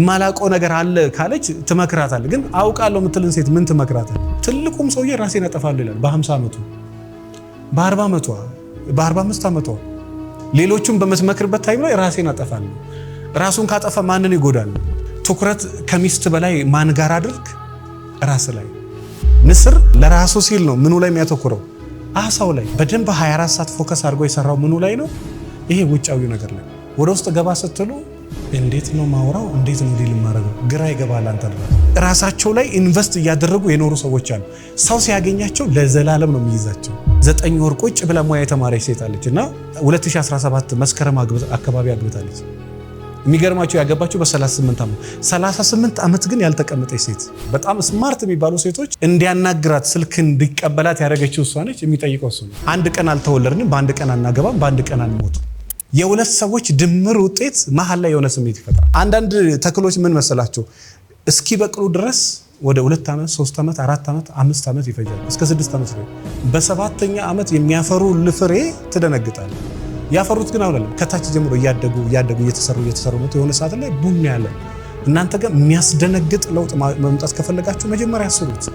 ማላቆ ነገር አለ ካለች ትመክራታለህ። ግን አውቃለሁ የምትልን ሴት ምን ትመክራታለህ? ትልቁም ሰውዬ ራሴን አጠፋለሁ ይላል በ50 ዓመቱ፣ በ40 ዓመቷ፣ በ45 ዓመቷ ሌሎቹም በምትመክርበት ታይም ላይ ራሴን አጠፋለሁ። ራሱን ካጠፋ ማንን ይጎዳል? ትኩረት ከሚስት በላይ ማን ጋር አድርግ? ራስ ላይ። ንስር ለራሱ ሲል ነው ምኑ ላይ የሚያተኩረው? አሳው ላይ። በደንብ 24 ሰዓት ፎከስ አድርጎ የሰራው ምኑ ላይ ነው? ይሄ ውጫዊው ነገር ላይ። ወደ ውስጥ ገባ ስትሉ እንዴት ነው ማውራው? እንዴት ነው ዲል ማረገው? ግራ ይገባል። አንተ ራሳቸው ላይ ኢንቨስት እያደረጉ የኖሩ ሰዎች አሉ። ሰው ሲያገኛቸው ለዘላለም ነው የሚይዛቸው። 9 ወር ቁጭ ብላ ሙያ የተማረች ሴት አለች እና 2017 መስከረም አካባቢ አግብታለች። የሚገርማቸው ያገባቸው በ38 ዓመት 38 ዓመት ግን ያልተቀመጠች ሴት። በጣም ስማርት የሚባሉ ሴቶች እንዲያናግራት ስልክ እንዲቀበላት ያደረገችው እሷ ነች። የሚጠይቀው እሱ ነው። አንድ ቀን አልተወለድንም፣ በአንድ ቀን አናገባም፣ በአንድ ቀን አንሞት። የሁለት ሰዎች ድምር ውጤት መሀል ላይ የሆነ ስሜት ይፈጥራል። አንዳንድ ተክሎች ምን መሰላቸው? እስኪበቅሉ ድረስ ወደ 2 ዓመት 3 ዓመት 4 ዓመት 5 ዓመት ይፈጃል፣ እስከ 6 ዓመት ነው። በ7ኛ ዓመት የሚያፈሩ ፍሬ ትደነግጣል። ያፈሩት ግን አሁን ከታች ጀምሮ እያደጉ እየተሰሩ ነው። የሆነ ሰዓት ላይ ቡም ያለ። እናንተ ጋር የሚያስደነግጥ ለውጥ መምጣት ከፈለጋችሁ መጀመሪያ አስሩት።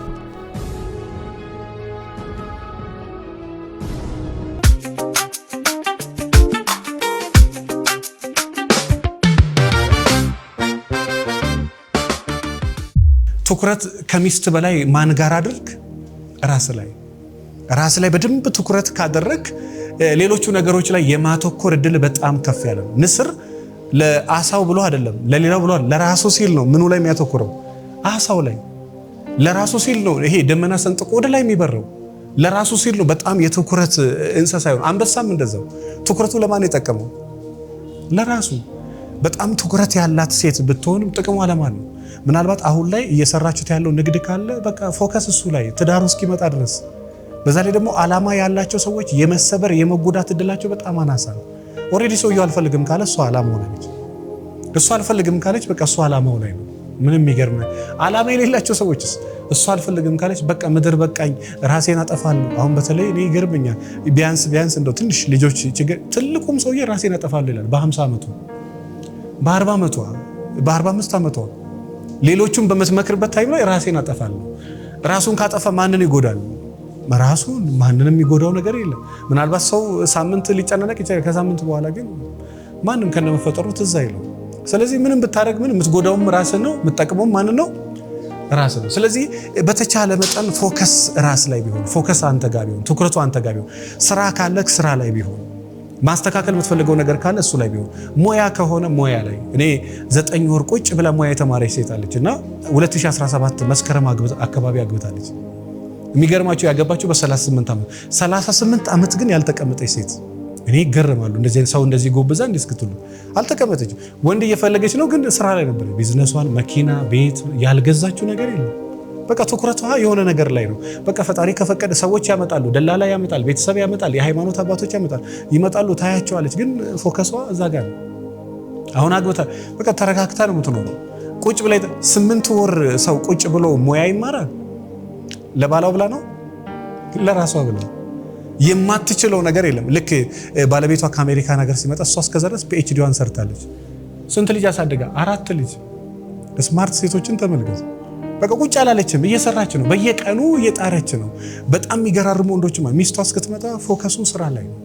ትኩረት ከሚስት በላይ ማን ጋር አድርግ? ራስ ላይ በደንብ ትኩረት ካደረግ ሌሎቹ ነገሮች ላይ የማተኮር እድል በጣም ከፍ ያለ ነው። ንስር ለአሳው ብሎ አይደለም ለሌላው ብሎ ለራሱ ሲል ነው ምኑ ላይ የሚያተኩረው? አሳው ላይ። ለራሱ ሲል ነው ይሄ ደመና ሰንጥቆ ወደ ላይ የሚበረው። ለራሱ ሲል ነው በጣም የትኩረት እንስሳ ይሆን። አንበሳም እንደዛው ትኩረቱ ለማን የጠቀመው? ለራሱ። በጣም ትኩረት ያላት ሴት ብትሆንም ጥቅሟ ለማን ነው? ምናልባት አሁን ላይ እየሰራችሁት ያለው ንግድ ካለ በቃ ፎከስ እሱ ላይ ትዳሩ እስኪመጣ ድረስ። በዛ ላይ ደግሞ ዓላማ ያላቸው ሰዎች የመሰበር የመጎዳት እድላቸው በጣም አናሳ ነው። ኦሬዲ ሰውየው አልፈልግም ካለ እሱ ዓላማው ላይ ነች። እሱ አልፈልግም ካለች በቃ እሱ ዓላማው ላይ ነው። ምንም የሚገርም ዓላማ የሌላቸው ሰዎችስ እሱ አልፈልግም ካለች በቃ ምድር በቃኝ ራሴን አጠፋለሁ። አሁን በተለይ እኔ ይገርመኛል። ቢያንስ እንደው ትንሽ ልጆች ችግር ትልቁም ሰውዬ ራሴን አጠፋለሁ ይላል በ50 ዓመቱ፣ በ40 ዓመቷ፣ በ45 ዓመቷ ሌሎቹም በምትመክርበት ታይም ላይ ራሴን አጠፋለሁ። ራሱን ካጠፋ ማንን ይጎዳል? ራሱን። ማንንም የሚጎዳው ነገር የለም። ምናልባት ሰው ሳምንት ሊጨናነቅ ይችላል። ከሳምንት በኋላ ግን ማንም ከነመፈጠሩ ትዝ አይለው። ስለዚህ ምንም ብታረግ ምን የምትጎዳውም ራስን ነው፣ የምትጠቅመውም ማን ነው? ራስ ነው። ስለዚህ በተቻለ መጠን ፎከስ ራስ ላይ ቢሆን፣ ፎከስ አንተ ጋር ቢሆን፣ ትኩረቱ አንተ ጋር ቢሆን፣ ስራ ካለክ ስራ ላይ ቢሆን፣ ማስተካከል የምትፈልገው ነገር ካለ እሱ ላይ ቢሆን፣ ሙያ ከሆነ ሙያ ላይ። እኔ 9 ወር ቁጭ ብላ ሙያ የተማረች ሴት አለች እና 2017 መስከረም አካባቢ አግብታለች። የሚገርማቸው ያገባቸው በ38 ዓመት 38 ዓመት ግን ያልተቀመጠች ሴት። እኔ ይገርማሉ። እንደዚህ ሰው እንደዚህ ጎብዛ እንዲስክቱሉ አልተቀመጠችም። ወንድ እየፈለገች ነው ግን ስራ ላይ ነበር። ቢዝነሷን፣ መኪና፣ ቤት ያልገዛችው ነገር የለም። በቃ ትኩረቷ የሆነ ነገር ላይ ነው። በቃ ፈጣሪ ከፈቀደ ሰዎች ያመጣሉ፣ ደላላ ያመጣል፣ ቤተሰብ ያመጣል፣ የሃይማኖት አባቶች ይመጣሉ፣ ታያቸዋለች። ግን ፎከሷ እዛ ጋር ነው። አሁን አግብታ በቃ ተረጋግታ ነው የምትኖረው። ቁጭ ብላ 8 ወር ሰው ቁጭ ብሎ ሙያ ይማራል። ለባላው ብላ ነው? ለራሷ ብላ። የማትችለው ነገር የለም። ልክ ባለቤቷ ከአሜሪካ ነገር ሲመጣ እሷ እስከዘረስ ፒኤችዲዋን ሰርታለች። ስንት ልጅ አሳድጋ? 4 ልጅ። ስማርት ሴቶችን ተመልከት። በቃ ቁጭ አላለችም፣ እየሰራች ነው። በየቀኑ እየጣረች ነው። በጣም የሚገራርሙ ወንዶች ሚስቷ እስክትመጣ ፎከሱ ስራ ላይ ነው፣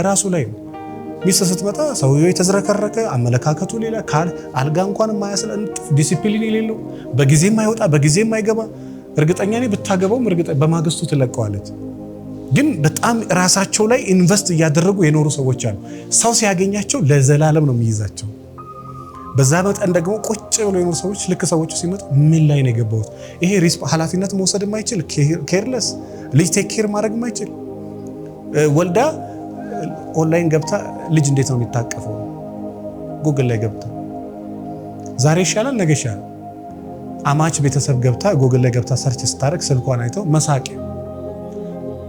ራሱ ላይ ነው። ሚስት ስትመጣ ሰውየው የተዝረከረከ አመለካከቱ ሌላ፣ አልጋ እንኳን የማያስለንጥፍ ዲሲፕሊን የሌለው፣ በጊዜ የማይወጣ በጊዜ የማይገባ። እርግጠኛ ነኝ ብታገባውም በማግስቱ ትለቀዋለች። ግን በጣም ራሳቸው ላይ ኢንቨስት እያደረጉ የኖሩ ሰዎች አሉ። ሰው ሲያገኛቸው ለዘላለም ነው የሚይዛቸው። በዛ መጠን ደግሞ ቁጭ ብለው የኖሩ ሰዎች ልክ ሰዎቹ ሲመጡ ምን ላይ ነው የገባሁት? ይሄ ሪስክ ኃላፊነት መውሰድ የማይችል ኬርለስ፣ ልጅ ቴክ ኬር ማድረግ የማይችል ወልዳ ኦንላይን ገብታ ልጅ እንዴት ነው የሚታቀፈው? ጉግል ላይ ገብታ ዛሬ ይሻላል ነገ ይሻላል። አማች ቤተሰብ ገብታ ጉግል ላይ ገብታ ሰርች ስታደርግ ስልኳን አይተው መሳቂ።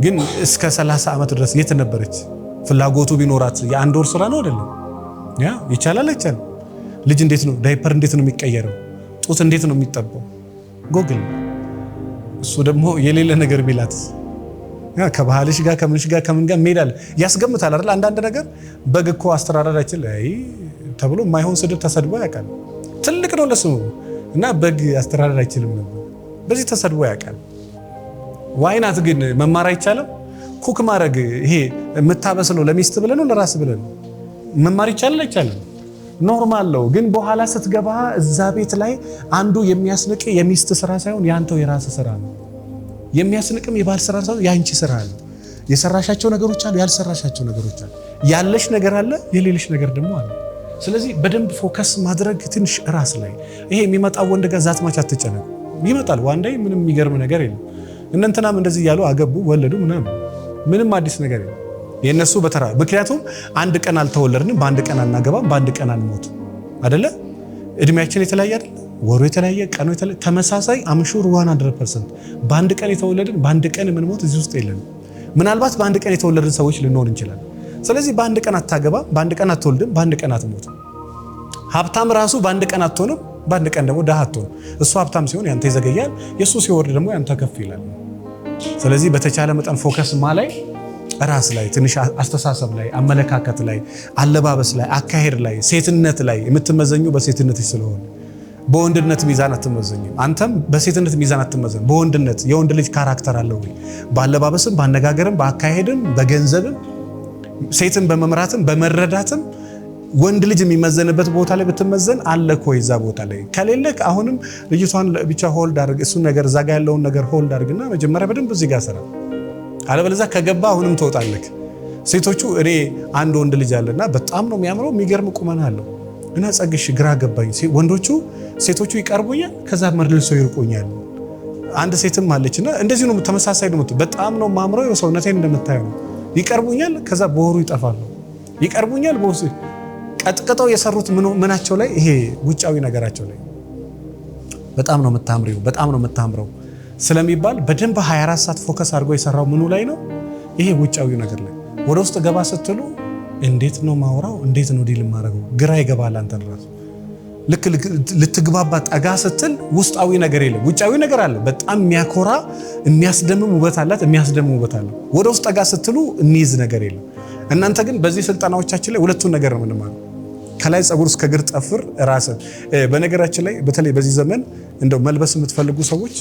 ግን እስከ 30 ዓመት ድረስ የት ነበረች? ፍላጎቱ ቢኖራት የአንድ ወር ስራ ነው አይደለም? ያ ይቻላል አይቻልም? ልጅ እንዴት ነው ዳይፐር እንዴት ነው የሚቀየረው? ጡት እንዴት ነው የሚጠባው? ጉግል። እሱ ደግሞ የሌለ ነገር ቢላት ያ ከባህልሽ ጋር ከምንሽ ጋር ከምን ጋር ሜዳል ያስገምታል አይደል? አንዳንድ ነገር በግ እኮ አስተራራዳችን ላይ ተብሎ የማይሆን ስድብ ተሰድቦ ያውቃል። ትልቅ ነው ለስሙ እና በግ አስተዳደር አይችልም ነበር። በዚህ ተሰድቦ ያውቃል። ዋይናት ግን መማር አይቻልም? ኩክ ማድረግ ይሄ የምታበስለው ለሚስት ብለህ ነው ለራስ ብለህ ነው? መማር ይቻላል አይቻልም? ኖርማል ነው። ግን በኋላ ስትገባ እዛ ቤት ላይ አንዱ የሚያስንቅ የሚስት ስራ ሳይሆን ያንተው የራስ ስራ ነው። የሚያስንቅም የባል ስራ ሳይሆን ያንቺ ስራ ነው። የሰራሻቸው ነገሮች አሉ፣ ያልሰራሻቸው ነገሮች አሉ። ያለሽ ነገር አለ፣ የሌለሽ ነገር ደግሞ አለ። ስለዚህ በደንብ ፎከስ ማድረግ ትንሽ ራስ ላይ ይሄ የሚመጣው ወንድ ጋር ዛት ማቻ አትጨነቁ። ይመጣል ዋንዳይ ምንም የሚገርም ነገር የለም። እነንተናም እንደዚህ ያሉ አገቡ ወለዱ ምንም አዲስ ነገር የለም። የነሱ በተራ ምክንያቱም አንድ ቀን አልተወለድንም፣ በአንድ ቀን አናገባም፣ በአንድ ቀን አንሞት አይደለ? እድሜያችን የተለያየ አይደለ? ወሩ የተለያየ፣ ቀኑ የተለያየ፣ ተመሳሳይ አምሹር 100% በአንድ ቀን የተወለድን በአንድ ቀን የምንሞት እዚህ ውስጥ የለንም። ምናልባት በአንድ ቀን የተወለድን ሰዎች ልንሆን እንችላለን። ስለዚህ በአንድ ቀን አታገባም፣ በአንድ ቀን አትወልድም፣ በአንድ ቀን አትሞትም። ሀብታም ራሱ በአንድ ቀን አትሆንም፣ በአንድ ቀን ደግሞ ድሃ አትሆንም። እሱ ሀብታም ሲሆን ያንተ ይዘገያል፣ የሱ ሲወርድ ደግሞ ያንተ ከፍ ይላል። ስለዚህ በተቻለ መጠን ፎከስ ላይ ራስ ላይ ትንሽ አስተሳሰብ ላይ አመለካከት ላይ አለባበስ ላይ አካሄድ ላይ ሴትነት ላይ የምትመዘኙ በሴትነት ስለሆነ በወንድነት ሚዛን አትመዘኝም። አንተም በሴትነት ሚዛን አትመዘን። በወንድነት የወንድ ልጅ ካራክተር አለው ወይ? ባለባበስም ባነጋገርም ባካሄድም በገንዘብም ሴትን በመምራትም በመረዳትም ወንድ ልጅ የሚመዘንበት ቦታ ላይ ብትመዘን አለ እኮ እዛ ቦታ ላይ ከሌለክ አሁንም ልጅቷን ብቻ ሆልድ አድርግ። እሱ ነገር እዛ ጋር ያለውን ነገር ሆልድ አድርግና መጀመሪያ በደንብ እዚህ ጋር ሰራ። አለበለዚያ ከገባ አሁንም ትወጣለክ። ሴቶቹ እኔ አንድ ወንድ ልጅ አለና በጣም ነው የሚያምረው፣ የሚገርም ቁመና አለው እና ጸግሽ ግራ ገባኝ። ወንዶቹ ሴቶቹ ይቀርቡኛል፣ ከዛ መልሶ ይርቁኛል። አንድ ሴትም አለችና እንደዚህ ነው፣ ተመሳሳይ ነው። በጣም ነው ማምረው፣ ሰውነቴን እንደምታየው ነው። ይቀርቡኛል፣ ከዛ በወሩ ይጠፋሉ። ይቀርቡኛል፣ በወሩ ቀጥቅጠው የሰሩት ምናቸው ላይ ይሄ ውጫዊ ነገራቸው ላይ በጣም ነው የምታምሪው፣ በጣም ነው የምታምረው ስለሚባል በደንብ 24 ሰዓት ፎከስ አድርጎ የሰራው ምኑ ላይ ነው? ይሄ ውጫዊ ነገር ላይ። ወደ ውስጥ ገባ ስትሉ እንዴት ነው ማውራው፣ እንዴት ነው ዲል ማድረገው ግራ ይገባል። አንተን ራሱ ልክ ልትግባባ ጠጋ ስትል ውስጣዊ ነገር የለም፣ ውጫዊ ነገር አለ። በጣም የሚያኮራ የሚያስደምም ውበት አላት፣ የሚያስደምም ውበት አለ። ወደ ውስጥ ጠጋ ስትሉ የሚይዝ ነገር የለም። እናንተ ግን በዚህ ስልጠናዎቻችን ላይ ሁለቱን ነገር ነው የምንማረው፣ ከላይ ፀጉር እስከ እግር ጠፍር ራስ። በነገራችን ላይ በተለይ በዚህ ዘመን እንደው መልበስ የምትፈልጉ ሰዎች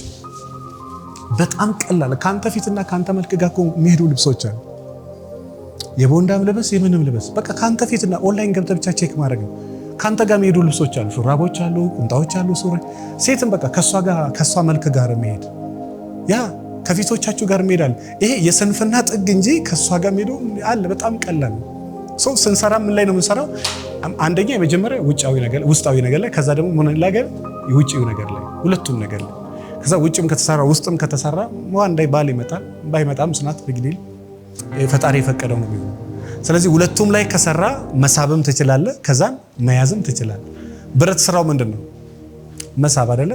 በጣም ቀላል ካንተ ፊትና ካንተ መልክ ጋር የሚሄዱ ልብሶች አሉ። የቦንዳም ልብስ የምንም ልብስ በቃ ካንተ ፊትና ኦንላይን ገብተህ ብቻ ቼክ ማድረግ ነው። ካንተ ጋር የሚሄዱ ልብሶች አሉ፣ ሹራቦች አሉ፣ ቁምጣዎች አሉ፣ ሱሪ። ሴትም በቃ ከሷ መልክ ጋር የሚሄድ ያ ከፊቶቻችሁ ጋር የሚሄዳል። ይሄ የስንፍና ጥግ እንጂ ከሷ ጋር የሚሄዱ አለ። በጣም ቀላል ነው። ሰው ስንሰራ ምን ላይ ነው የምንሰራው? አንደኛ የመጀመሪያ ውጫዊ ነገር ውስጣዊ ነገር ላይ፣ ከዛ ደግሞ ምን ነገር የውጪው ነገር ላይ፣ ሁለቱም ነገር ላይ። ከዛ ውጭም ከተሰራ ውስጥም ከተሰራ ዋንዳይ ባል ይመጣል፣ ባይመጣም ስናት በግዲል ፈጣሪ የፈቀደው ነው የሚሆነው። ስለዚህ ሁለቱም ላይ ከሰራ መሳብም ትችላለህ፣ ከዛን መያዝም ትችላለህ። ብረት ስራው ምንድነው? መሳብ አይደለ?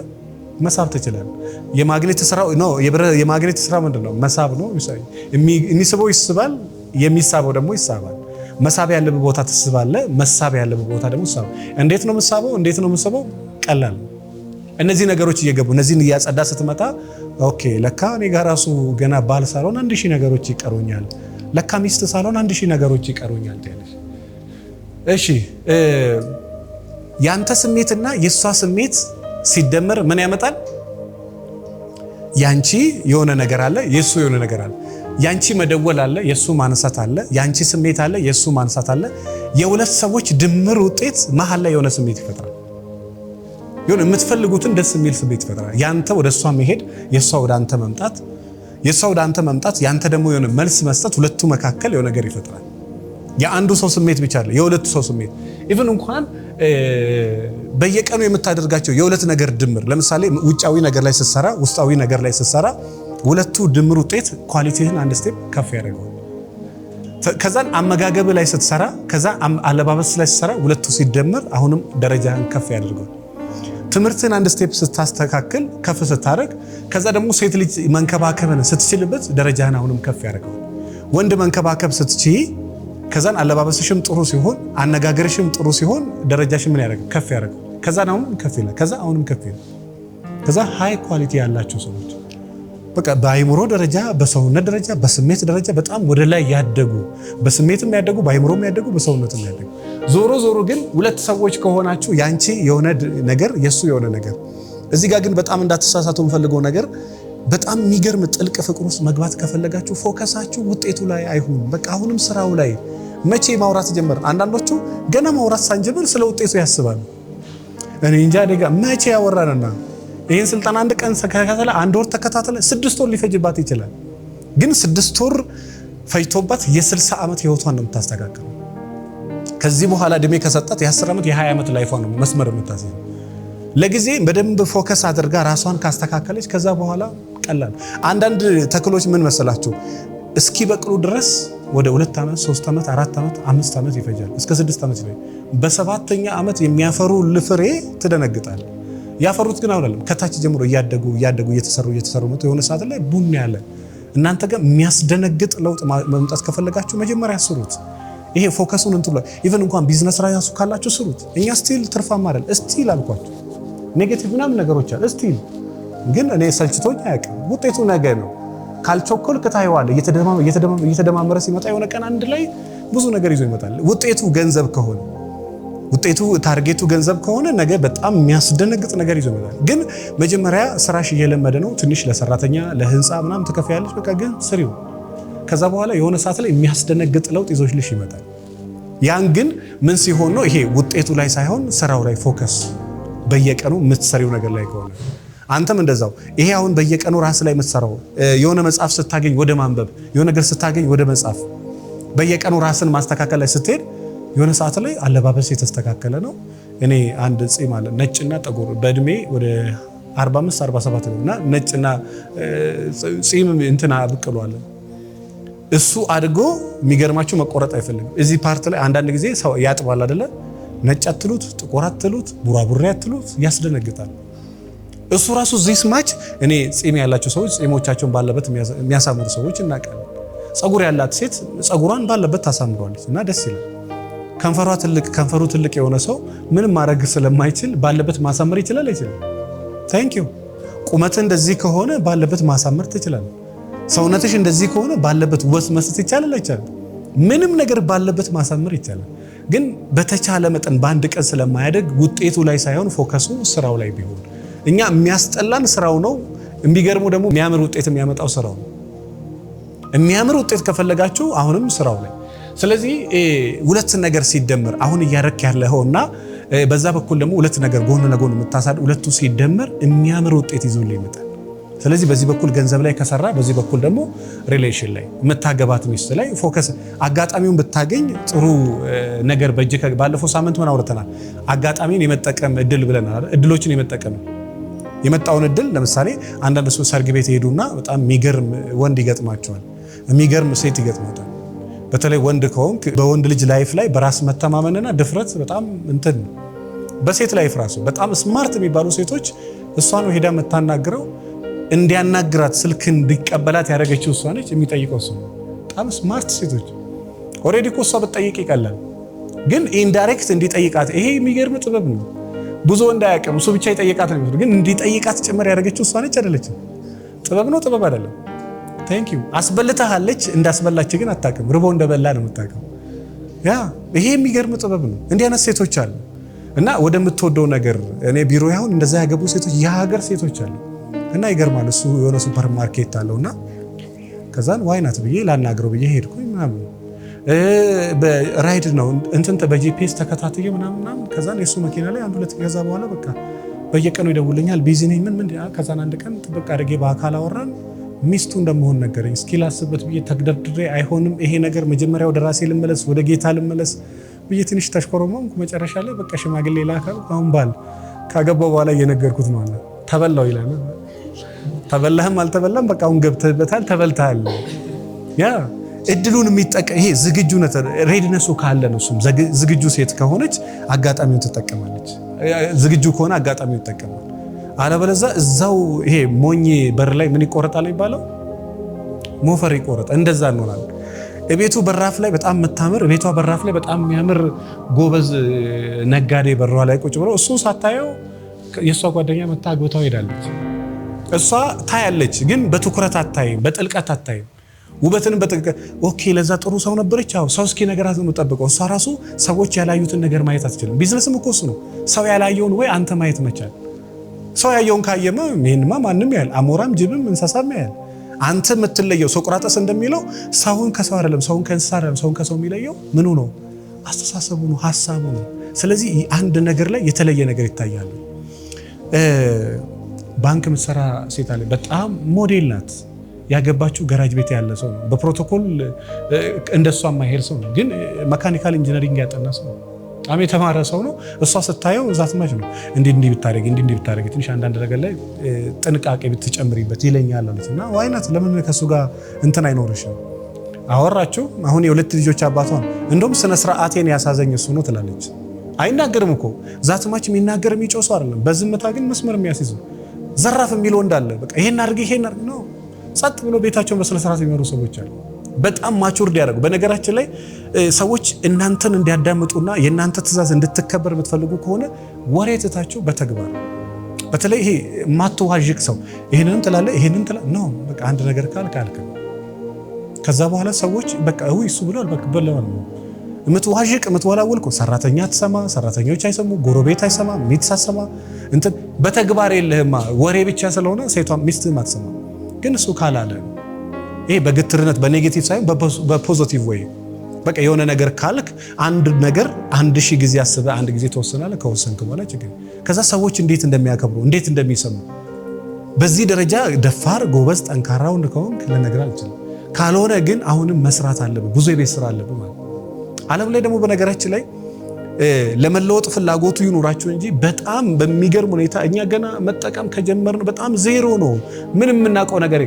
መሳብ ትችላለህ። የማግኔት ስራው ነው። የማግኔት ስራ ምንድነው? መሳብ ነው። የሚስበው ይስባል፣ የሚሳበው ደግሞ ይሳባል። መሳብ ያለበት ቦታ ትስባለህ፣ መሳብ ያለበት ቦታ ደግሞ ይሳባል። እንዴት ነው መሳበው? እንዴት ነው መሳበው? ቀላል። እነዚህ ነገሮች እየገቡ እነዚህን እያጸዳ ስትመጣ ኦኬ ለካ እኔ ጋር ራሱ ገና ባል ሳልሆን 1000 ነገሮች ይቀሩኛል፣ ለካ ሚስት ሳልሆን 1000 ነገሮች ይቀሩኛል ትያለሽ። እሺ ያንተ ስሜትና የሷ ስሜት ሲደመር ምን ያመጣል? ያንቺ የሆነ ነገር አለ፣ የሱ የሆነ ነገር አለ። ያንቺ መደወል አለ፣ የሱ ማንሳት አለ። ያንቺ ስሜት አለ፣ የሱ ማንሳት አለ። የሁለት ሰዎች ድምር ውጤት መሀል ላይ የሆነ ስሜት ይፈጥራል። የሆነ የምትፈልጉትን ደስ የሚል ስሜት ይፈጥራል። ያንተ ወደ እሷ መሄድ፣ የሷ ወደ አንተ መምጣት፣ የሷ ወደ አንተ መምጣት፣ ያንተ ደግሞ የሆነ መልስ መስጠት፣ ሁለቱ መካከል የሆነ ነገር ይፈጥራል። የአንዱ ሰው ስሜት ብቻ አይደለም፣ የሁለቱ ሰው ስሜት። ኢቭን እንኳን በየቀኑ የምታደርጋቸው የሁለት ነገር ድምር፣ ለምሳሌ ውጫዊ ነገር ላይ ስትሰራ፣ ውስጣዊ ነገር ላይ ስትሰራ፣ ሁለቱ ድምር ውጤት ኳሊቲህን አንድ ስቴፕ ከፍ ያደርገዋል። ከዛን አመጋገብ ላይ ስትሰራ፣ ከዛ አለባበስ ላይ ስትሰራ፣ ሁለቱ ሲደመር አሁንም ደረጃህን ከፍ ያደርገዋል። ትምህርትን አንድ ስቴፕ ስታስተካክል ከፍ ስታደርግ፣ ከዛ ደግሞ ሴት ልጅ መንከባከብን ስትችልበት ደረጃህን አሁንም ከፍ ያደርገዋል። ወንድ መንከባከብ ስትችይ፣ ከዛን አለባበስሽም ጥሩ ሲሆን፣ አነጋገርሽም ጥሩ ሲሆን ደረጃሽም ምን ያደርጋል? ከፍ ያደርገዋል። ከዛ አሁንም ከፍ ይላል። ከዛ አሁንም ከፍ ይላል። ከዛ ሃይ ኳሊቲ ያላቸው ሰዎች በቃ በአይምሮ ደረጃ፣ በሰውነት ደረጃ፣ በስሜት ደረጃ በጣም ወደ ላይ ያደጉ፣ በስሜትም ያደጉ፣ በአይምሮም ያደጉ፣ በሰውነትም ያደጉ። ዞሮ ግን ሁለት ሰዎች ከሆናችሁ ያንቺ የሆነ ነገር የሱ የሆነ ነገር። እዚህ ጋር ግን በጣም እንዳትሳሳቱ የምፈልገው ነገር በጣም የሚገርም ጥልቅ ፍቅር ውስጥ መግባት ከፈለጋችሁ ፎከሳችሁ ውጤቱ ላይ አይሁን። በቃ አሁንም ስራው ላይ መቼ ማውራት ጀመር? አንዳንዶቹ ገና ማውራት ሳንጀምር ስለ ውጤቱ ያስባሉ። እኔ እንጃ ደጋ መቼ ያወራንና ይህን ስልጠና አንድ ቀን ተከታተለ፣ አንድ ወር ተከታተለ፣ 6 ወር ሊፈጅባት ይችላል። ግን 6 ወር ፈጅቶባት የ60 ዓመት ህይወቷን ነው የምታስተካክለው። ከዚህ በኋላ እድሜ ከሰጣት የ10 ዓመት የ20 ዓመት ላይፏን ነው መስመር የምታስይዘው። ለጊዜ በደንብ ፎከስ አድርጋ ራሷን ካስተካከለች ከዛ በኋላ ቀላል። አንዳንድ ተክሎች ምን መሰላችሁ እስኪ በቅሉ ድረስ ወደ 2 ዓመት 3 ዓመት 4 ዓመት 5 ዓመት ይፈጃል፣ እስከ 6 ዓመት ይፈጃል። በሰባተኛ ዓመት የሚያፈሩ ፍሬ ትደነግጣል። ያፈሩት ግን አይደለም፣ ከታች ጀምሮ እያደጉ እየተሰሩ መጥቶ የሆነ ሰዓት ላይ ቡን ያለ። እናንተ ጋር የሚያስደነግጥ ለውጥ መምጣት ከፈለጋችሁ መጀመሪያ ስሩት። ይሄ ፎከሱን እንትን ላይ ኢቭን እንኳን ቢዝነስ ራሱ ካላችሁ ስሩት። እኛ ስቲል ትርፋማ አይደል ስቲል አልኳችሁ፣ ኔጌቲቭ ምናምን ነገሮች አለ ስቲል። ግን እኔ ሰልችቶኝ አያውቅም። ውጤቱ ነገ ነው። ካልቸኮልክ ታየዋለህ። እየተደማመረ ሲመጣ የሆነ ቀን አንድ ላይ ብዙ ነገር ይዞ ይመጣል። ውጤቱ ገንዘብ ከሆነ ውጤቱ ታርጌቱ ገንዘብ ከሆነ ነገ በጣም የሚያስደነግጥ ነገር ይዞ ይመጣል። ግን መጀመሪያ ስራሽ እየለመደ ነው። ትንሽ ለሰራተኛ ለህንፃ ምናምን ትከፍያለሽ። በቃ ግን ስሪው። ከዛ በኋላ የሆነ ሰዓት ላይ የሚያስደነግጥ ለውጥ ይዞልሽ ይመጣል። ያን ግን ምን ሲሆን ነው? ይሄ ውጤቱ ላይ ሳይሆን ስራው ላይ ፎከስ፣ በየቀኑ የምትሰሪው ነገር ላይ ከሆነ አንተም እንደዛው። ይሄ አሁን በየቀኑ ራስ ላይ የምትሰራው የሆነ መጽሐፍ ስታገኝ ወደ ማንበብ፣ የሆነ ነገር ስታገኝ ወደ መጽሐፍ፣ በየቀኑ ራስን ማስተካከል ላይ ስትሄድ የሆነ ሰዓት ላይ አለባበስ የተስተካከለ ነው። እኔ አንድ ጺም አለ ነጭና ጠጉር በእድሜ ወደ 45 47 ነውና ነጭና ጺም እንትና አብቅሏል። እሱ አድጎ የሚገርማችሁ መቆረጥ አይፈልግም። እዚህ ፓርት ላይ አንዳንድ ጊዜ ሰው ያጥባል አይደለ? ነጭ አትሉት፣ ጥቁር አትሉት፣ ቡራቡሬ አትሉት፣ ያስደነግጣል። እሱ ራሱ ዚስ ማች እኔ ጺም ያላቸው ሰዎች ጺሞቻቸውን ባለበት የሚያሳምሩ ሰዎች እናውቃለን። ጸጉር ያላት ሴት ጸጉሯን ባለበት ታሳምሯለች እና ደስ ይላል። ከንፈሩ ትልቅ የሆነ ሰው ምንም ማድረግ ስለማይችል ባለበት ማሳመር ይችላል አይችልም? ታንክ ዩ። ቁመት እንደዚህ ከሆነ ባለበት ማሳመር ትችላለህ። ሰውነትሽ እንደዚህ ከሆነ ባለበት ውበት መስጠት ይቻላል አይቻልም? ምንም ነገር ባለበት ማሳመር ይቻላል። ግን በተቻለ መጠን በአንድ ቀን ስለማያደግ ውጤቱ ላይ ሳይሆን ፎከሱ ስራው ላይ ቢሆን። እኛ የሚያስጠላን ስራው ነው። የሚገርመው ደግሞ የሚያምር ውጤት የሚያመጣው ስራው ነው። የሚያምር ውጤት ከፈለጋችሁ አሁንም ስራው ላይ። ስለዚህ ሁለት ነገር ሲደመር አሁን እያረክ ያለውና በዛ በኩል ደግሞ ሁለት ነገር ጎን ለጎን የምታሳድ ሁለቱ ሲደመር የሚያምር ውጤት ይዞልህ ይመጣል። ስለዚህ በዚህ በኩል ገንዘብ ላይ ከሰራ፣ በዚህ በኩል ደግሞ ሪሌሽን ላይ የምታገባት ሚስት ላይ ፎከስ። አጋጣሚውን ብታገኝ ጥሩ ነገር በእጅ ባለፈው ሳምንት ምን አውርተናል? አጋጣሚን የመጠቀም እድል ብለናል። እድሎችን የመጠቀም የመጣውን እድል ለምሳሌ አንዳንድ ሰው ሰርግ ቤት ይሄዱና በጣም የሚገርም ወንድ ይገጥማቸዋል፣ የሚገርም ሴት ይገጥማታል። በተለይ ወንድ ከሆንክ በወንድ ልጅ ላይፍ ላይ በራስ መተማመንና ድፍረት በጣም እንትን። በሴት ላይፍ ራሱ በጣም ስማርት የሚባሉ ሴቶች እሷ ነው ሄዳ የምታናግረው፣ እንዲያናግራት ስልክ እንዲቀበላት ያደረገችው እሷ ነች። የሚጠይቀው እሷ በጣም ስማርት ሴቶች። ኦልሬዲ እኮ እሷ ብትጠይቅ ይቀላል፣ ግን ኢንዳይሬክት እንዲጠይቃት። ይሄ የሚገርም ጥበብ ነው። ብዙ ወንድ አያውቅም፣ እሱ ብቻ ይጠይቃት ነው፣ ግን እንዲጠይቃት ጭምር ያደረገችው እሷ ነች። አይደለችም? ጥበብ ነው? ጥበብ አይደለም? ታንክ ዩ። አስበልታለች፣ እንዳስበላች ግን አታውቅም። ርቦ እንደበላ ነው የምታውቀው። ያ ይሄ የሚገርም ጥበብ ነው። እንዲህ አይነት ሴቶች አሉ። እና ወደምትወደው ነገር እኔ ቢሮ ያሁን እንደዛ ያገቡ ሴቶች የሀገር ሴቶች አሉ። እና ይገርማል። እሱ የሆነ ሱፐር ማርኬት አለውና ከዛን ዋይናት ብዬ ላናግረው ብዬ ሄድኩኝ ምናምን በራይድ ነው እንትን በጂፒኤስ ተከታትዬ ምናምን ከዛን የሱ መኪና ላይ አንድ ሁለት ከዛ በኋላ በቃ በየቀኑ ይደውልኛል። ቢዚ ነኝ ምን ከዛን አንድ ቀን ጥብቅ አድርጌ በአካል አወራን። ሚስቱ እንደመሆን ነገረኝ። እስኪ ላስብበት ብዬ ተግደርድሬ አይሆንም ይሄ ነገር መጀመሪያ ወደ ራሴ ልመለስ ወደ ጌታ ልመለስ ብዬ ትንሽ ተሽኮረመምኩ። መጨረሻ ላይ በቃ ሽማግሌ ላካል። አሁን ባል ካገባው በኋላ እየነገርኩት ነው አለ። ተበላው ይላል። ተበላህም አልተበላም በቃ አሁን ገብተህበታል፣ ተበልተሃል። ያ እድሉን የሚጠቀም ይሄ ዝግጁነት ሬዲነሱ ካለ ነው። እሱም ዝግጁ ሴት ከሆነች አጋጣሚውን ትጠቀማለች። ዝግጁ ከሆነ አጋጣሚውን ይጠቀማል። አለበለዚያ እዛው ይሄ ሞኝ በር ላይ ምን ይቆረጣል የሚባለው? ሞፈር ይቆረጣል። እንደዛ እንሆናለን። እቤቱ በራፍ ላይ በጣም የምታምር እቤቷ በራፍ ላይ በጣም የሚያምር ጎበዝ ነጋዴ በሯ ላይ ቁጭ ብሎ እሱ ሳታየው የእሷ ጓደኛ መታ አግብታው ሄዳለች። እሷ ታያለች፣ ግን በትኩረት አታይም፣ በጥልቀት አታይም። ውበትንም በጥልቀት ኦኬ፣ ለዛ ጥሩ ሰው ነበረች። አዎ ሰው እስኪ ነገራት ነው የምጠብቀው። እሷ ራሱ ሰዎች ያላዩትን ነገር ማየት አትችልም። ቢዝነስም እኮ እሱ ነው። ሰው ያላየውን ወይ አንተ ማየት መቻል። ሰው ያየውን ካየማ ይሄንማ ማንም ያያል፣ አሞራም ጅብም እንስሳም ያያል። አንተ የምትለየው ሶቅራጠስ እንደሚለው ሰውን ከሰው አይደለም፣ ሰውን ከእንስሳ አይደለም፣ ሰውን ከሰው የሚለየው ምኑ ነው? አስተሳሰቡ ነው፣ ሐሳቡ ነው። ስለዚህ አንድ ነገር ላይ የተለየ ነገር ይታያል። ባንክ የምትሰራ ሴት አለ፣ በጣም ሞዴል ናት። ያገባችው ገራጅ ቤት ያለ ሰው ነው። በፕሮቶኮል እንደሷ የማይሄድ ሰው ነው፣ ግን መካኒካል ኢንጂነሪንግ ያጠና ሰው ነው። በጣም የተማረ ሰው ነው። እሷ ስታየው ዛትማች ነው። እንዲህ ብታረጊ ትንሽ አንዳንድ ነገር ላይ ጥንቃቄ ብትጨምሪበት ይለኛል አለች። እና ዋይናት ለምን ከሱ ጋር እንትን አይኖርሽም? አወራችሁ። አሁን የሁለት ልጆች አባቷ ነው። እንደውም ስነ ስርዓቴን ያሳዘኝ እሱ ነው ትላለች። አይናገርም እኮ ዛትማች የሚናገር የሚጮህ ሰው አይደለም። በዝምታ ግን መስመር የሚያስይዝ ዘራፍ የሚለው እንዳለ በቃ ይሄን አድርግ ነው። ጸጥ ብሎ ቤታቸውን በስነ ስርዓት የሚመሩ ሰዎች አሉ። በጣም ማቹርድ ያደርጉ። በነገራችን ላይ ሰዎች እናንተን እንዲያዳምጡና የእናንተ ትእዛዝ እንድትከበር የምትፈልጉ ከሆነ ወሬ ትታችሁ በተግባር በተለይ ይሄ ማትዋዥቅ ሰው ይሄንን ትላለህ ይሄንን ትላለህ ነው። በቃ አንድ ነገር ካልክ ከዛ በኋላ ሰዎች በቃ እሱ ብሏል በቃ በለዋል ነው። የምትዋዥቅ የምትወላውል እኮ ሰራተኛ አትሰማ፣ ሰራተኞች አይሰሙ፣ ጎረቤት አይሰማ፣ ሚስት አትሰማ። እንትን በተግባር የለህማ። ወሬ ብቻ ስለሆነ ሴቷ ሚስትህም አትሰማ። ግን እሱ ካላለ ይሄ በግትርነት በኔጌቲቭ ሳይሆን በፖዚቲቭ ወይ በቃ የሆነ ነገር ካልክ አንድ ነገር 1000 ጊዜ አስበህ አንድ ጊዜ ተወሰናለህ። ከወሰንክ በኋላ ችግር ከዛ ሰዎች እንዴት እንደሚያከብሩ እንዴት እንደሚሰሙ በዚህ ደረጃ ደፋር ጎበዝ ጠንካራ ወንድ ከሆንክ ልነግርህ አልችልም። ካልሆነ ግን አሁንም መስራት አለብህ፣ ብዙ የቤት ስራ አለብህ ማለት። ዓለም ላይ ደግሞ በነገራችን ላይ ለመለወጥ ፍላጎቱ ይኑራችሁ እንጂ በጣም በሚገርም ሁኔታ እኛ ገና መጠቀም ከጀመርን በጣም ዜሮ ነው። ምን የምናውቀው ነገር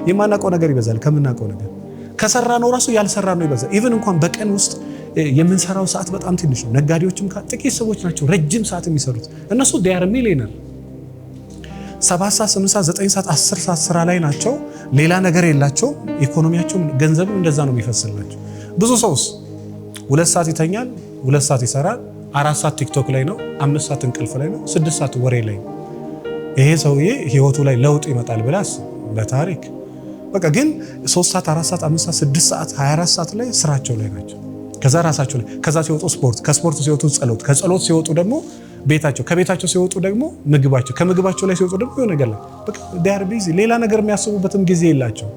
የማናውቀው ነገር ይበዛል ከምናውቀው ነገር። ከሰራ ነው ራሱ ያልሰራ ነው ይበዛል። ኢቭን እንኳን በቀን ውስጥ የምንሰራው ሰዓት በጣም ትንሽ ነው። ነጋዴዎችም ጥቂት ሰዎች ናቸው ረጅም ሰዓት የሚሰሩት። እነሱ ዲያር ሚሊየነር 7 ሰዓት 8 ሰዓት 9 ሰዓት 10 ሰዓት ስራ ላይ ናቸው። ሌላ ነገር የላቸውም። ኢኮኖሚያቸውም ገንዘብም እንደዛ ነው የሚፈስላቸው። ብዙ ሰውስ 2 ሰዓት ይተኛል፣ 2 ሰዓት ይሰራል፣ 4 ሰዓት ቲክቶክ ላይ ነው፣ 5 ሰዓት እንቅልፍ ላይ ነው፣ 6 ሰዓት ወሬ ላይ ነው። ይሄ ሰውዬ ህይወቱ ላይ ለውጥ ይመጣል ብላስ በታሪክ በቃ ግን 3 ሰዓት 4 ሰዓት 5 ሰዓት 6 ሰዓት 24 ሰዓት ላይ ስራቸው ላይ ናቸው። ከዛ ራሳቸው ላይ ከዛ ሲወጡ ስፖርት፣ ከስፖርት ሲወጡ ጸሎት፣ ከጸሎት ሲወጡ ደግሞ ቤታቸው፣ ከቤታቸው ሲወጡ ደግሞ ምግባቸው፣ ከምግባቸው ላይ ሲወጡ ደግሞ የሆነ ነገር ላይ በቃ ዲያር ቢዚ ሌላ ነገር የሚያስቡበትም ጊዜ የላቸው።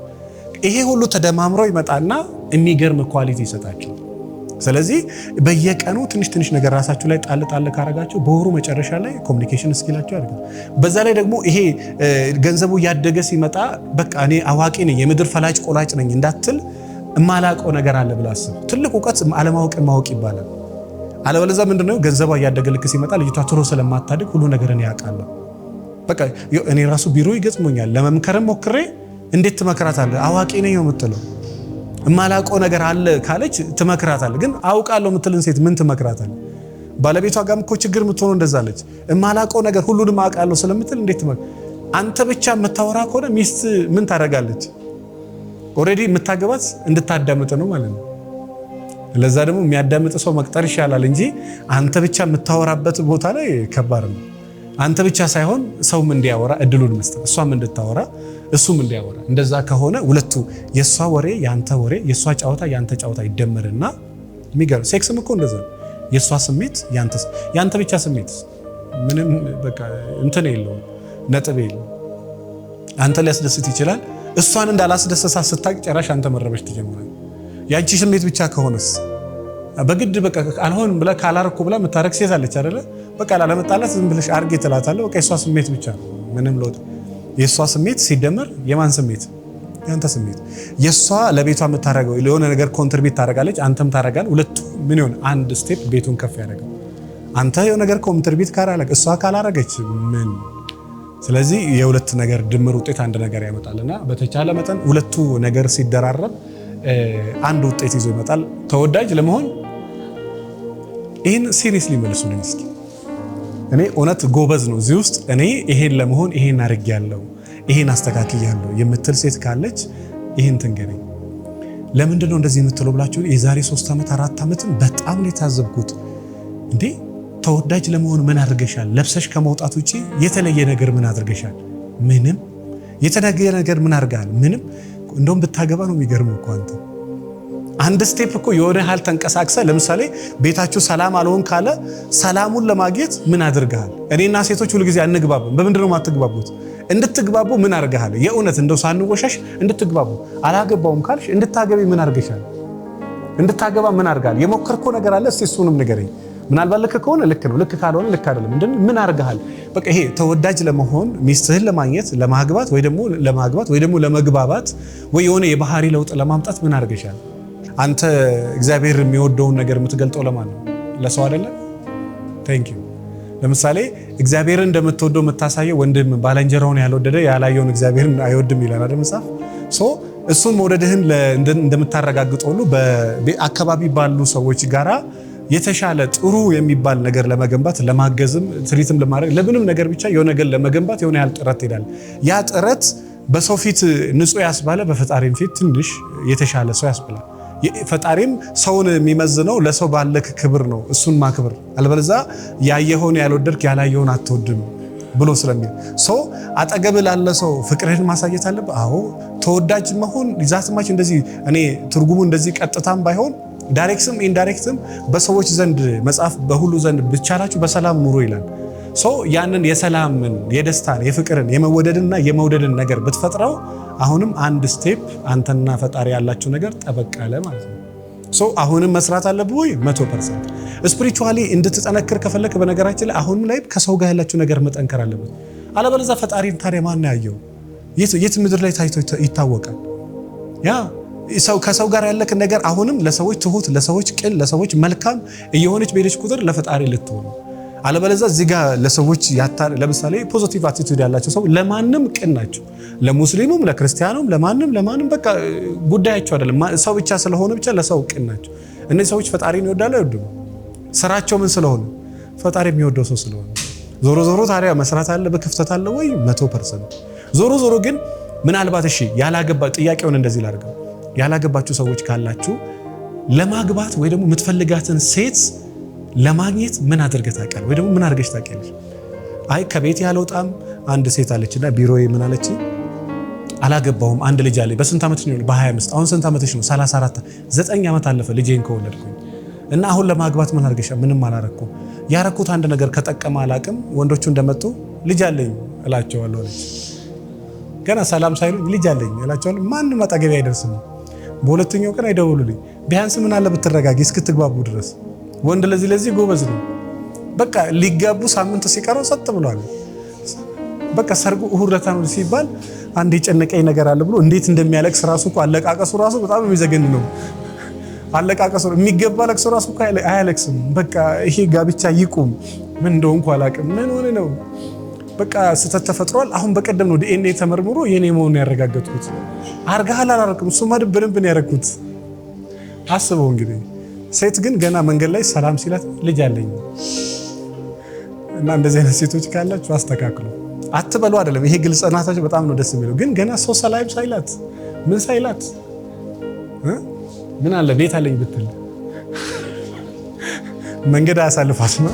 ይሄ ሁሉ ተደማምረው ይመጣና የሚገርም ኳሊቲ ይሰጣቸው። ስለዚህ በየቀኑ ትንሽ ነገር ራሳችሁ ላይ ጣል ካረጋችሁ በወሩ መጨረሻ ላይ ኮሚኒኬሽን ስኪላችሁ ያድጋል። በዛ ላይ ደግሞ ይሄ ገንዘቡ ያደገ ሲመጣ በቃ እኔ አዋቂ ነኝ የምድር ፈላጭ ቆላጭ ነኝ እንዳትል እማላውቀው ነገር አለ ብለህ አስብ። ትልቅ እውቀት አለማወቅ ማወቅ ይባላል። አለበለዚያ ምንድነው ገንዘቡ ያደገ ልክ ሲመጣ ልጅቷ ትሮ ስለማታድግ ሁሉ ነገር እኔ ያውቃለሁ። በቃ እኔ ራሱ ቢሮ ይገጥሞኛል ለመምከርም ሞክሬ እንዴት ትመክራታለህ? አዋቂ ነኝ ነው የምትለው። እማላውቀው ነገር አለ ካለች ትመክራታለህ። ግን አውቃለሁ የምትልን ሴት ምን ትመክራታለህ? ባለቤቷ ጋርም እኮ ችግር የምትሆነው እንደዛ አለች። እማላውቀው ነገር ሁሉንም አውቃለሁ ስለምትል እንዴት አንተ ብቻ የምታወራ ከሆነ ሚስት ምን ታደርጋለች? ኦልሬዲ የምታገባት እንድታዳምጥ ነው ማለት ነው። ለዛ ደግሞ የሚያዳምጥ ሰው መቅጠር ይሻላል እንጂ አንተ ብቻ የምታወራበት ቦታ ላይ ከባድ ነው። አንተ ብቻ ሳይሆን ሰውም እንዲያወራ እድሉን መስጠት፣ እሷም እንድታወራ እሱም እንዲያወራ። እንደዛ ከሆነ ሁለቱ የሷ ወሬ ያንተ ወሬ፣ የሷ ጫወታ ያንተ ጫወታ ይደመርና የሚገርም ሴክስም እኮ እንደዛ ነው። የሷ ስሜት ያንተ ብቻ ስሜት ምንም በቃ እንትን የለውም፣ ነጥብ የለውም። አንተ ሊያስደስት ይችላል። እሷን እንዳላስደሰሳ ስታቅ ጨራሽ አንተ መረበሽ ትጀምራለህ። ያንቺ ስሜት ብቻ ከሆነስ በግድ በቃ አልሆንም ብለህ ካላረኩ ብላ የምታረክ ሴት አለች አይደለ? በቃ ላለመጣላት ዝም ብለሽ አርጌ ትላታለህ። በቃ የሷ ስሜት ብቻ ነው፣ ምንም ለውጥ። የሷ ስሜት ሲደመር የማን ስሜት? ያንተ ስሜት። የሷ ለቤቷ የምታረገው የሆነ ነገር ኮንትሪቢዩት ታረጋለች፣ አንተም ታረጋለህ። ሁለቱ ምን ይሆን አንድ ስቴፕ ቤቱን ከፍ ያደርጋል። አንተ የሆነ ነገር ኮንትሪቢዩት ካላረገ እሷ ካላረገች ምን? ስለዚህ የሁለት ነገር ድምር ውጤት አንድ ነገር ያመጣልና በተቻለ መጠን ሁለቱ ነገር ሲደራረብ አንድ ውጤት ይዞ ይመጣል። ተወዳጅ ለመሆን ይህን ሲሪየስሊ መልሱልኝ እስኪ። እኔ እውነት ጎበዝ ነው እዚህ ውስጥ እኔ ይሄን ለመሆን ይሄን አድርጌያለሁ፣ ይሄን አስተካክያለሁ የምትል ሴት ካለች ይሄን ትንገረኝ። ለምንድን ነው እንደዚህ የምትለው ብላችሁ የዛሬ 3 ዓመት 4 ዓመትም በጣም ነው የታዘብኩት። እንዴ ተወዳጅ ለመሆን ምን አድርገሻል? ለብሰሽ ከመውጣት ውጪ የተለየ ነገር ምን አድርገሻል? ምንም የተነገረ ነገር ምን አድርጋል? ምንም። እንደውም ብታገባ ነው የሚገርመው እኮ አንተ አንድ ስቴፕ እኮ የሆነ ያህል ተንቀሳቅሰ ለምሳሌ ቤታችሁ ሰላም አልሆን ካለ ሰላሙን ለማግኘት ምን አድርገሃል? እኔና ሴቶች ሁሉ ጊዜ አንግባብም። በምንድነው የማትግባቡት? እንድትግባቡ ምን አድርገሃል? የእውነት እንደው ሳንወሻሽ እንድትግባቡ። አላገባውም ካልሽ እንድታገቢ ምን አድርገሻል? እንድታገባ ምን አድርጋል? የሞከርኮ ነገር አለ? እስቲ እሱንም ንገረኝ። ምናልባት ልክ ከሆነ ልክ ነው፣ ልክ ካልሆነ ልክ አይደለም። ምን አድርገሃል? በቃ ይሄ ተወዳጅ ለመሆን ሚስትህን ለማግኘት ለማግባት ወይ ደግሞ ለመግባባት ወይ የሆነ የባህሪ ለውጥ ለማምጣት ምን አድርገሻል? አንተ እግዚአብሔር የሚወደውን ነገር የምትገልጠው ለማን ነው? ለሰው አይደለም? ቴንክ ዩ። ለምሳሌ እግዚአብሔርን እንደምትወደው የምታሳየው ወንድም ባልንጀራውን ያልወደደ ያላየውን እግዚአብሔርን አይወድም ይላል አይደል መጽሐፍ? እሱን መውደድህን እንደምታረጋግጠው ሁሉ በአካባቢ ባሉ ሰዎች ጋራ የተሻለ ጥሩ የሚባል ነገር ለመገንባት ለማገዝም ትሪትም ለማድረግ ለምንም ነገር ብቻ የሆነ ነገር ለመገንባት የሆነ ያህል ጥረት ይላል። ያ ጥረት በሰው ፊት ንጹህ ያስባለ በፈጣሪም ፊት ትንሽ የተሻለ ሰው ያስብላል። ፈጣሪም ሰውን የሚመዝነው ለሰው ባለክ ክብር ነው፣ እሱን ማክብር። አልበለዚያ ያየኸውን ያልወደድክ ያላየኸውን አትወድም ብሎ ስለሚል ሰው አጠገብ ላለ ሰው ፍቅርህን ማሳየት አለብህ። አዎ ተወዳጅ መሆን ዛትማች እንደዚህ እኔ ትርጉሙ እንደዚህ ቀጥታም ባይሆን ዳይሬክትም ኢንዳይሬክትም በሰዎች ዘንድ መጽሐፍ በሁሉ ዘንድ ብቻላችሁ በሰላም ኑሩ ይላል። ሰው ያንን የሰላምን፣ የደስታን፣ የፍቅርን፣ የመወደድንና የመውደድን ነገር ብትፈጥረው አሁንም አንድ ስቴፕ አንተና ፈጣሪ ያላችሁ ነገር ጠበቅ አለ ማለት ነው። ሰው አሁንም መስራት አለብህ ወይ? 100%። ስፒሪቹዋሊ እንድትጠነክር ከፈለክ በነገራችን ላይ አሁንም ላይ ከሰው ጋር ያላችሁ ነገር መጠንከር አለበት። አለበለዚያ ፈጣሪን ታዲያ ማን ያየው? የት ምድር ላይ ታይቶ ይታወቃል? ያ ሰው ከሰው ጋር ያለክ ነገር አሁንም ለሰዎች ትሁት፣ ለሰዎች ቅን፣ ለሰዎች መልካም እየሆነች በሄደች ቁጥር ለፈጣሪ ልትሆን። አለበለዚያ እዚህ ጋር ለሰዎች ለምሳሌ ፖዚቲቭ አቲቲዩድ ያላቸው ሰው ለማንም ቅን ናቸው። ለሙስሊሙም ለክርስቲያኑም ለማንም በቃ ጉዳያቸው አይደለም። ሰው ብቻ ስለሆነ ብቻ ለሰው ቅን ናቸው። እነዚህ ሰዎች ፈጣሪን ይወዳሉ አይወዱም? ስራቸው ምን ስለሆነ? ፈጣሪ የሚወደው ሰው ስለሆነ። ዞሮ ታዲያ መስራት አለ በክፍተት አለ ወይ? 100%። ዞሮ ግን ምናልባት እሺ ያላገባ ጥያቄውን እንደዚህ ላድርገው። ያላገባችሁ ሰዎች ካላችሁ ለማግባት ወይ ደግሞ የምትፈልጋትን ሴት ለማግኘት ምን አድርገህ ታውቃለህ? ወይ ደግሞ ምን አድርገሽ ታውቂያለሽ? አይ ከቤት ያልወጣም አንድ ሴት አለችና ቢሮዬ ምን አለች? አላገባሁም አንድ ልጅ አለኝ። በስንት ዓመትሽ ነው? በ25 አሁን ስንት ዓመትሽ ነው? 34 9 ዓመት አለፈ ልጄን ከወለድኩኝ እና አሁን ለማግባት ምን አድርገሻል? ምንም አላረኩም። ያረኩት አንድ ነገር ከጠቀመ አላቅም። ወንዶቹ እንደመጡ ልጅ አለኝ እላቸዋለሁ አለች። ገና ሰላም ሳይሉ ልጅ አለኝ እላቸዋለሁ። ማንም አጠገቤ አይደርስም። በሁለተኛው ቀን አይደውሉልኝ። ቢያንስ ምን አለ ብትረጋጊ እስክትግባቡ ድረስ። ወንድ ለዚህ ጎበዝ ነው። በቃ ሊጋቡ ሳምንት ሲቀረው ሰጥ ብሏል። በቃ ሰርጉ እሁድ ዕለት ነው ሲባል አንድ የጨነቀኝ ነገር አለ ብሎ እንዴት እንደሚያለቅስ ራሱ እኮ አለቃቀሱ ራሱ በጣም የሚዘገን ነው። አለቃቀሱ የሚገባ ለቅሶ ራሱ እኮ አያለቅስም። በቃ ይሄ ጋብቻ ይቁም። ምን እንደሆንኩ አላውቅም። ምን ሆነ ነው በቃ ስተት ተፈጥሯል። አሁን በቀደም ነው ዲኤንኤ ተመርምሮ የኔ መሆኑን ያረጋገጥኩት። አርጋሃል አላረክም? እሱማ በደንብ ነው ያረኩት። አስበው እንግዲህ ሴት ግን ገና መንገድ ላይ ሰላም ሲላት ልጅ አለኝ እና እንደዚህ አይነት ሴቶች ካላችሁ አስተካክሉ። አትበሉ አይደለም ይሄ ግልጽናታችሁ በጣም ነው ደስ የሚለው። ግን ገና ሰው ሰላም ሳይላት ምን ሳይላት ምን አለ ቤት አለኝ ብትል መንገድ አያሳልፋት ነው።